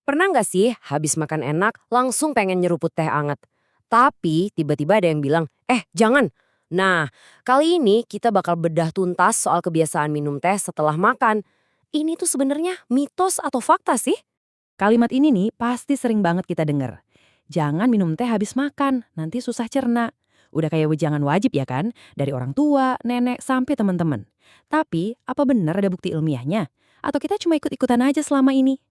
Pernah nggak sih habis makan enak langsung pengen nyeruput teh anget? Tapi tiba-tiba ada yang bilang, jangan. Nah, kali ini kita bakal bedah tuntas soal kebiasaan minum teh setelah makan. Ini tuh sebenarnya mitos atau fakta sih? Kalimat ini nih pasti sering banget kita dengar. Jangan minum teh habis makan, nanti susah cerna. Udah kayak wejangan wajib ya kan? Dari orang tua, nenek, sampai teman-teman. Tapi, apa benar ada bukti ilmiahnya? Atau kita cuma ikut-ikutan aja selama ini?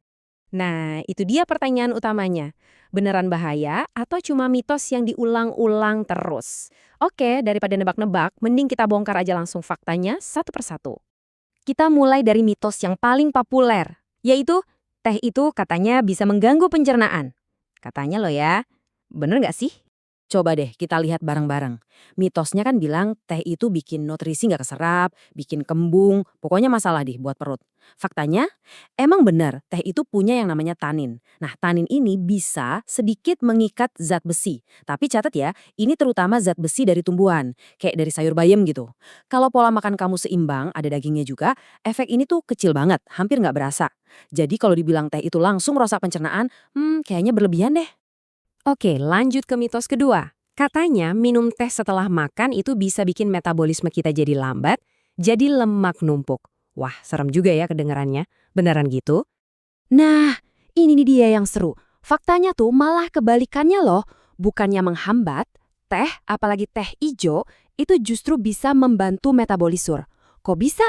Nah, itu dia pertanyaan utamanya. Beneran bahaya atau cuma mitos yang diulang-ulang terus? Oke, daripada nebak-nebak, mending kita bongkar aja langsung faktanya satu persatu. Kita mulai dari mitos yang paling populer, yaitu teh itu katanya bisa mengganggu pencernaan. Katanya loh ya, bener nggak sih? Coba deh kita lihat bareng-bareng. Mitosnya kan bilang teh itu bikin nutrisi nggak keserap, bikin kembung, pokoknya masalah deh buat perut. Faktanya, emang benar teh itu punya yang namanya tanin. Nah, tanin ini bisa sedikit mengikat zat besi. Tapi catat ya, ini terutama zat besi dari tumbuhan, kayak dari sayur bayam gitu. Kalau pola makan kamu seimbang, ada dagingnya juga, efek ini tuh kecil banget, hampir nggak berasa. Jadi kalau dibilang teh itu langsung merusak pencernaan, kayaknya berlebihan deh. Oke, lanjut ke mitos kedua. Katanya minum teh setelah makan itu bisa bikin metabolisme kita jadi lambat, jadi lemak numpuk. Wah, serem juga ya kedengarannya. Beneran gitu? Nah, ini nih dia yang seru. Faktanya tuh malah kebalikannya loh. Bukannya menghambat, teh, apalagi teh ijo, itu justru bisa membantu metabolisur. Kok bisa?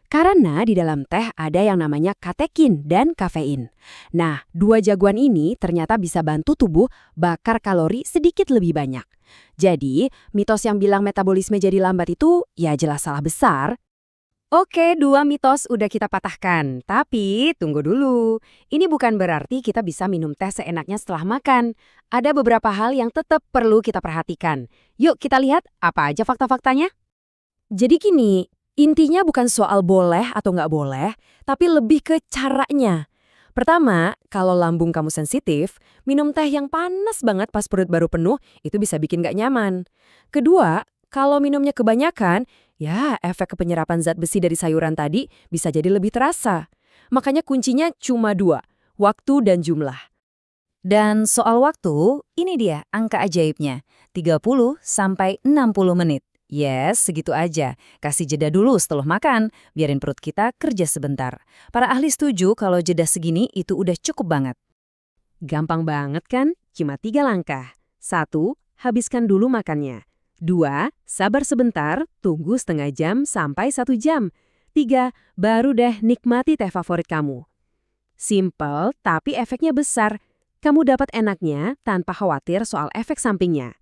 Karena di dalam teh ada yang namanya katekin dan kafein. Nah, dua jagoan ini ternyata bisa bantu tubuh bakar kalori sedikit lebih banyak. Jadi, mitos yang bilang metabolisme jadi lambat itu ya jelas salah besar. Oke, dua mitos udah kita patahkan. Tapi tunggu dulu. Ini bukan berarti kita bisa minum teh seenaknya setelah makan. Ada beberapa hal yang tetap perlu kita perhatikan. Yuk kita lihat apa aja fakta-faktanya. Jadi gini, intinya bukan soal boleh atau nggak boleh, tapi lebih ke caranya. Pertama, kalau lambung kamu sensitif, minum teh yang panas banget pas perut baru penuh, itu bisa bikin nggak nyaman. Kedua, kalau minumnya kebanyakan, ya efek kepenyerapan zat besi dari sayuran tadi bisa jadi lebih terasa. Makanya kuncinya cuma dua, waktu dan jumlah. Dan soal waktu, ini dia angka ajaibnya, 30 sampai 60 menit. Yes, segitu aja. Kasih jeda dulu setelah makan, biarin perut kita kerja sebentar. Para ahli setuju kalau jeda segini itu udah cukup banget. Gampang banget kan? Cuma 3 langkah. 1. Habiskan dulu makannya. 2. Sabar sebentar, tunggu setengah jam sampai 1 jam. 3. Baru deh nikmati teh favorit kamu. Simple, tapi efeknya besar. Kamu dapat enaknya tanpa khawatir soal efek sampingnya.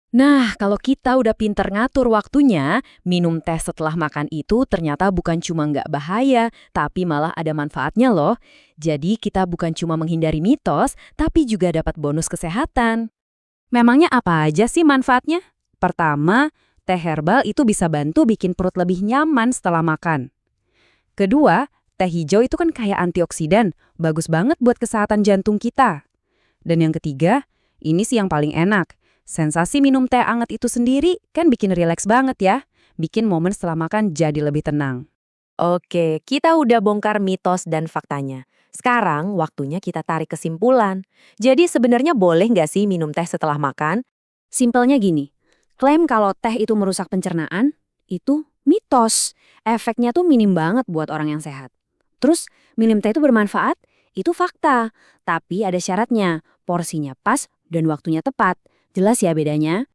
Nah, kalau kita udah pinter ngatur waktunya, minum teh setelah makan itu ternyata bukan cuma nggak bahaya, tapi malah ada manfaatnya loh. Jadi kita bukan cuma menghindari mitos, tapi juga dapat bonus kesehatan. Memangnya apa aja sih manfaatnya? Pertama, teh herbal itu bisa bantu bikin perut lebih nyaman setelah makan. Kedua, teh hijau itu kan kaya antioksidan, bagus banget buat kesehatan jantung kita. Dan yang ketiga, ini sih yang paling enak. Sensasi minum teh anget itu sendiri kan bikin rileks banget ya. Bikin momen setelah makan jadi lebih tenang. Oke, kita udah bongkar mitos dan faktanya. Sekarang waktunya kita tarik kesimpulan. Jadi sebenarnya boleh nggak sih minum teh setelah makan? Simpelnya gini, klaim kalau teh itu merusak pencernaan, itu mitos. Efeknya tuh minim banget buat orang yang sehat. Terus, minum teh itu bermanfaat? Itu fakta. Tapi ada syaratnya, porsinya pas dan waktunya tepat. Jelas ya bedanya?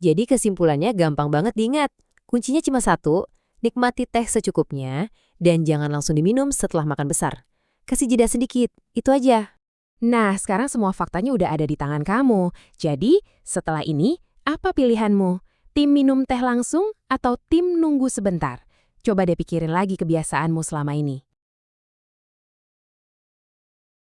Jadi kesimpulannya gampang banget diingat. Kuncinya cuma satu, nikmati teh secukupnya dan jangan langsung diminum setelah makan besar. Kasih jeda sedikit, itu aja. Nah, sekarang semua faktanya udah ada di tangan kamu. Jadi, setelah ini, apa pilihanmu? Tim minum teh langsung atau tim nunggu sebentar? Coba deh pikirin lagi kebiasaanmu selama ini.